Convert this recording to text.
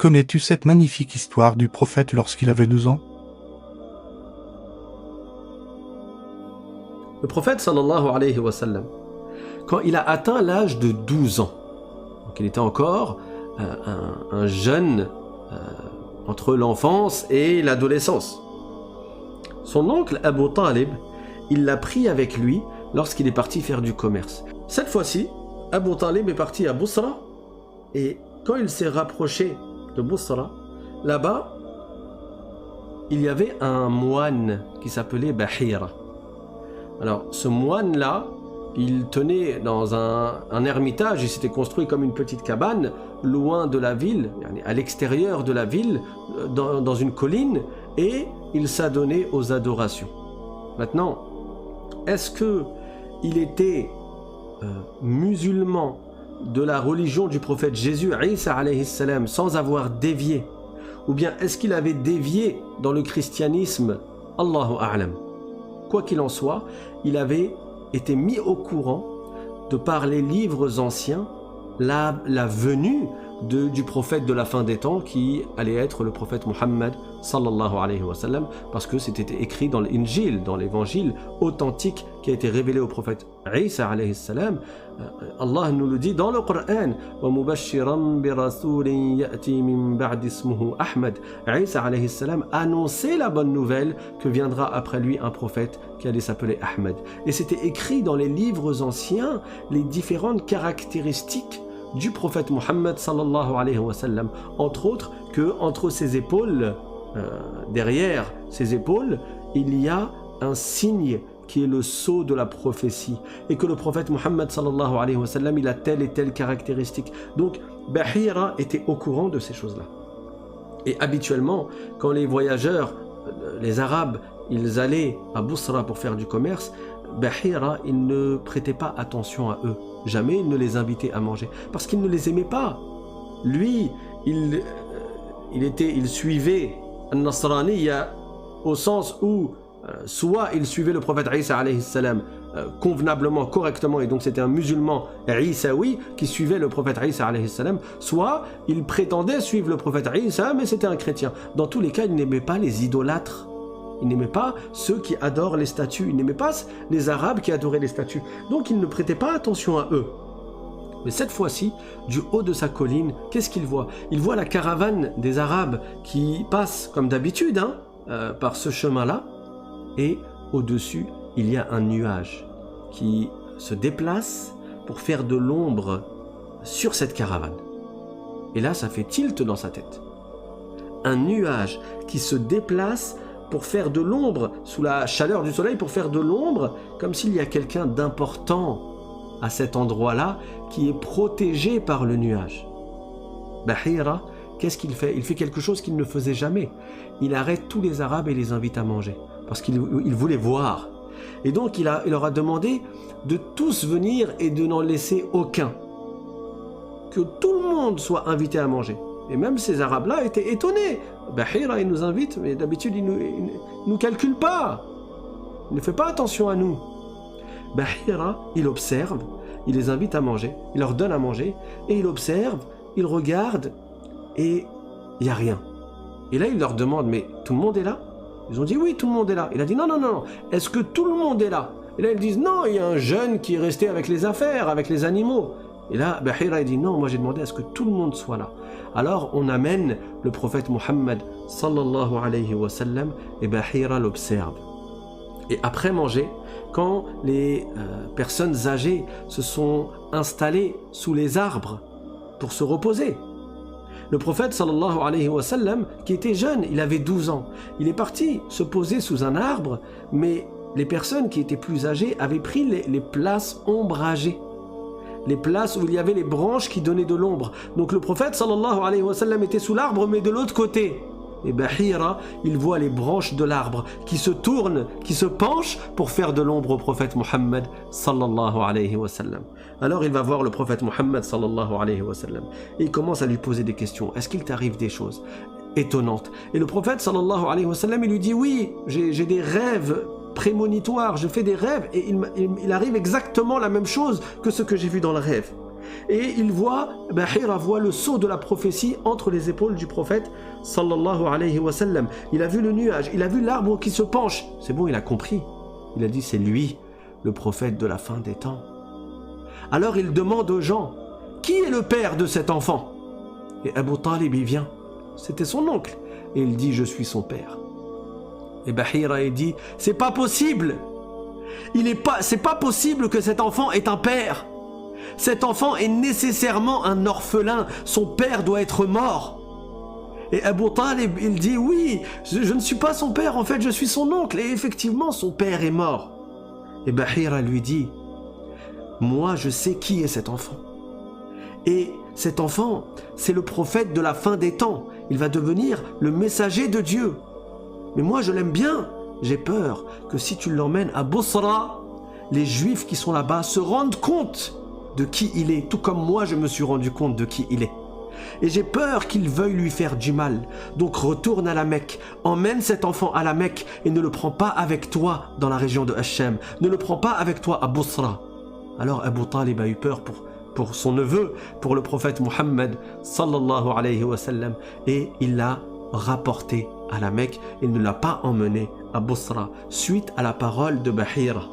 Connais-tu cette magnifique histoire du prophète lorsqu'il avait 12 ans? Le prophète sallallahu alayhi wa sallam, quand il a atteint l'âge de 12 ans, donc il était encore un jeune entre l'enfance et l'adolescence, son oncle Abu Talib, il l'a pris avec lui lorsqu'il est parti faire du commerce. Cette fois-ci, Abu Talib est parti à Bousra, et quand il s'est rapproché de Bousra, là-bas, il y avait un moine qui s'appelait Bahira. Alors, ce moine-là, il tenait dans un ermitage, il s'était construit comme une petite cabane, loin de la ville, à l'extérieur de la ville, dans une colline, et il s'adonnait aux adorations. Maintenant, est-ce qu'il était musulman de la religion du prophète Jésus, Isa alayhi salam, sans avoir dévié? Ou bien est-ce qu'il avait dévié dans le christianisme? Allahu a'lam. Quoi qu'il en soit, il avait été mis au courant de par les livres anciens la venue du prophète de la fin des temps qui allait être le prophète Muhammad sallallahu alayhi wa sallam, parce que c'était écrit dans l'Injil, dans l'évangile authentique qui a été révélé au prophète Isa alayhi salam. Allah nous le dit dans le Coran, wa mubashiran bi rasulin ya'ti min ba'di ismuhu Ahmad. Isa alayhi salam annonçait la bonne nouvelle que viendra après lui un prophète qui allait s'appeler Ahmed. Et c'était écrit dans les livres anciens les différentes caractéristiques du prophète Muhammad sallallahu alayhi wa sallam, entre autres que entre ses épaules, derrière ses épaules, il y a un signe qui est le sceau de la prophétie, et que le prophète Muhammad sallallahu alayhi wa sallam, il a telle et telle caractéristique. Donc Bahira était au courant de ces choses-là. Et habituellement, quand les voyageurs, les Arabes, ils allaient à Bousra pour faire du commerce, Bahira, il ne prêtait pas attention à eux. Jamais il ne les invitait à manger, parce qu'il ne les aimait pas. Lui, il suivait al-Nasraniya au sens où soit il suivait le prophète Isa alayhi salam convenablement, correctement, et donc c'était un musulman Isaoui qui suivait le prophète Isa alayhi salam, soit il prétendait suivre le prophète Isa, mais c'était un chrétien. Dans tous les cas, il n'aimait pas les idolâtres. Il n'aimait pas ceux qui adorent les statues. Il n'aimait pas les Arabes qui adoraient les statues. Donc il ne prêtait pas attention à eux. Mais cette fois-ci, du haut de sa colline, qu'est-ce qu'il voit? Il voit la caravane des Arabes qui passe comme d'habitude par ce chemin-là. Et au-dessus, il y a un nuage qui se déplace pour faire de l'ombre sur cette caravane. Et là, ça fait tilt dans sa tête. Un nuage qui se déplace pour faire de l'ombre, sous la chaleur du soleil, pour faire de l'ombre, comme s'il y a quelqu'un d'important à cet endroit-là qui est protégé par le nuage. Bahira, qu'est-ce qu'il fait? Il fait quelque chose qu'il ne faisait jamais. Il arrête tous les Arabes et les invite à manger, parce qu'il voulait voir. Et donc il leur a demandé de tous venir et de n'en laisser aucun. Que tout le monde soit invité à manger. Et même ces Arabes-là étaient étonnés. Bahira, il nous invite, mais d'habitude, il nous calcule pas. Il ne fait pas attention à nous. Bahira, il observe, il les invite à manger, il leur donne à manger, et il observe, il regarde, et il n'y a rien. Et là, il leur demande, mais tout le monde est là? Ils ont dit, oui, tout le monde est là. Il a dit, non, non, non, non. Est-ce que tout le monde est là? Et là, ils disent, non, il y a un jeune qui est resté avec les affaires, avec les animaux. Et là, Bahira dit non, moi j'ai demandé à ce que tout le monde soit là. Alors on amène le prophète Muhammad sallallahu alayhi wa sallam, et Bahira l'observe. Et après manger, quand les personnes âgées se sont installées sous les arbres pour se reposer, le prophète sallallahu alayhi wa sallam, qui était jeune, il avait 12 ans, il est parti se poser sous un arbre, mais les personnes qui étaient plus âgées avaient pris les places ombragées. Les places où il y avait les branches qui donnaient de l'ombre. Donc le prophète sallallahu alayhi wa sallam était sous l'arbre, mais de l'autre côté. Et Bahira, il voit les branches de l'arbre qui se tournent, qui se penchent pour faire de l'ombre au prophète Muhammad sallallahu alayhi wa sallam. Alors il va voir le prophète Muhammad sallallahu alayhi wa sallam. Et il commence à lui poser des questions. Est-ce qu'il t'arrive des choses étonnantes? Et le prophète sallallahu alayhi wa sallam, il lui dit, oui, j'ai des rêves prémonitoire, je fais des rêves et il arrive exactement la même chose que ce que j'ai vu dans le rêve. et Bahira voit le sceau de la prophétie entre les épaules du prophète sallallahu alayhi wa sallam. Il a vu le nuage, il a vu l'arbre qui se penche. C'est bon, il a compris. Il a dit, c'est lui, le prophète de la fin des temps. Alors il demande aux gens, qui est le père de cet enfant? Et Abu Talib, il vient. C'était son oncle. Et il dit, je suis son père. Et Bahira, il dit, c'est pas possible. C'est pas possible que cet enfant ait un père. Cet enfant est nécessairement un orphelin. Son père doit être mort. Et Abu Talib, il dit, oui, je ne suis pas son père, en fait, je suis son oncle. Et effectivement, son père est mort. Et Bahira lui dit, moi, je sais qui est cet enfant. Et cet enfant, c'est le prophète de la fin des temps. Il va devenir le messager de Dieu. Mais moi, je l'aime bien. J'ai peur que si tu l'emmènes à Bosra, les Juifs qui sont là-bas se rendent compte de qui il est, tout comme moi, je me suis rendu compte de qui il est. Et j'ai peur qu'ils veuillent lui faire du mal. Donc retourne à la Mecque, emmène cet enfant à la Mecque et ne le prends pas avec toi dans la région de Hachem. Ne le prends pas avec toi à Bosra. Alors Abu Talib a eu peur pour son neveu, pour le prophète Muhammad sallallahu alayhi wa sallam, et il l'a rapporté à la Mecque. Il ne l'a pas emmené à Bosra suite à la parole de Bahira.